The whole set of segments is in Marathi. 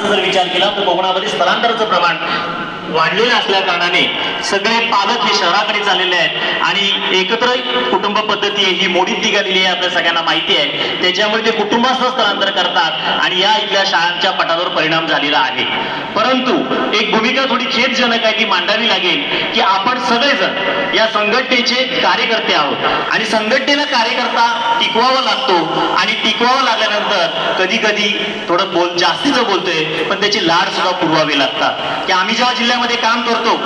स्थलांतराचा जर विचार केला तर कोकणामध्ये स्थलांतराचं प्रमाण वाढलेलं असल्या कारणाने सगळे पालक हे शहराकडे चाललेले आहेत आणि एकत्र कुटुंब पद्धती ही मोडीत निघालेली आहे, आपल्या सगळ्यांना माहिती आहे. त्याच्यामुळे ते कुटुंबासह स्थलांतर करतात आणि या इथल्या शाळांच्या पटावर परिणाम झालेला आहे. परंतु एक भूमिका थोडी खेदजनक आहे ती मांडावी लागेल की आपण सगळेजण या संघटनेचे कार्यकर्ते आहोत आणि संघटनेला कार्यकर्ता टिकवावा लागतो आणि टिकवावा लागल्यानंतर कधी कधी थोडं जास्तीचं बोलतोय पण त्याची लाड सुद्धा पुरवावे लागतात. की आम्ही जेव्हा जिल्ह्यामध्ये काम करतो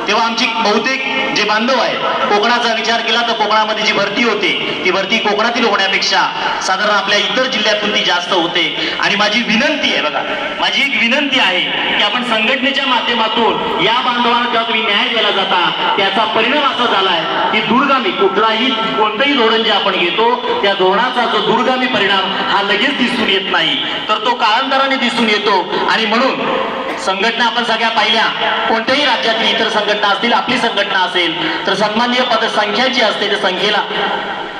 तेव्हा आमची बहुतेक जे बांधव आहेत कोकणाचा विचार केला तर कोकणामध्ये जी भरती होते ती भरती कोकणातील होण्यापेक्षा साधारण आपल्या इतर जिल्ह्यातून ती जास्त होते. आणि माझी विनंती आहे, बघा माझी एक विनंती आहे की आपण संघटनेच्या माध्यमातून या बांधवांना जेव्हा तुम्ही न्याय द्यायला जाता त्याचा परिणाम असा झालाय की दूरगामी कोणतंही धोरण जे आपण घेतो त्या धोरणाचा जो दूरगामी परिणाम हा लगेच दिसून येत नाही तर तो कालांतराने दिसून येतो. आणि म्हणून संघटना आपण सगळ्या पाहिल्या, कोणत्याही राज्यातील इतर संघटना असतील आपली संघटना असेल तर सन्माननीय पदसंख्या जी असते त्या संख्येला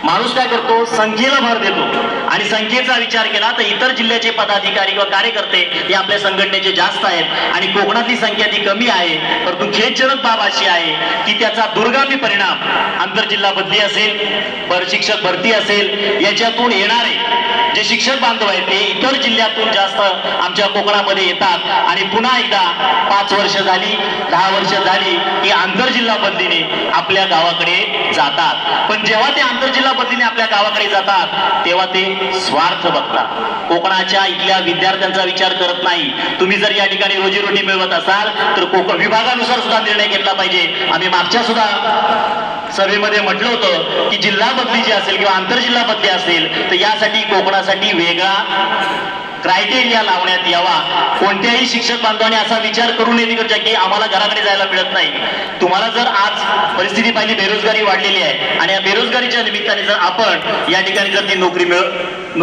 माणूस काय करतो, संख्येला भर देतो आणि संख्येचा विचार केला तर इतर जिल्ह्याचे पदाधिकारी किंवा कार्यकर्ते हे आपल्या संघटनेचे जास्त आहेत आणि कोकणातली संख्या ती कमी आहे. परंतु खेदजनक बाब अशी आहे की त्याचा दुर्गामी परिणाम आंतरजिल्हा बदली असेल, शिक्षक भरती असेल, याच्यातून येणारे जे शिक्षक बांधव आहेत ते इतर जिल्ह्यातून जास्त आमच्या कोकणामध्ये येतात आणि पुन्हा एकदा 5 वर्ष झाली 10 वर्ष झाली की आंतरजिल्हा बदलीने आपल्या गावाकडे जातात. पण जेव्हा ते आंतरजिल्हा बदलीने आपल्या गावाकडे जातात तेव्हा ते स्वार्थ बघतात, कोकणाच्या इथल्या विद्यार्थ्यांचा विचार करत नाही. तुम्ही जर या ठिकाणी रोजीरोटी मिळवत असाल तर कोकण विभागानुसार सुद्धा निर्णय घेतला पाहिजे. आम्ही मागच्या सुद्धा सर्वेमध्ये म्हटलं होतं की जिल्हा बदली जी असेल किंवा आंतरजिल्हा बदली असेल तर यासाठी कोकणासाठी वेगळा क्रायटेरिया लावण्यात यावा. कोणत्याही शिक्षक बांधवांनी असा विचार करू नये की आम्हाला घराकडे जायला मिळत नाही. तुम्हाला जर आज परिस्थिती पाहिली, बेरोजगारी वाढलेली आहे आणि या बेरोजगारीच्या निमित्ताने जर आपण या ठिकाणी जर ती नोकरी मिळव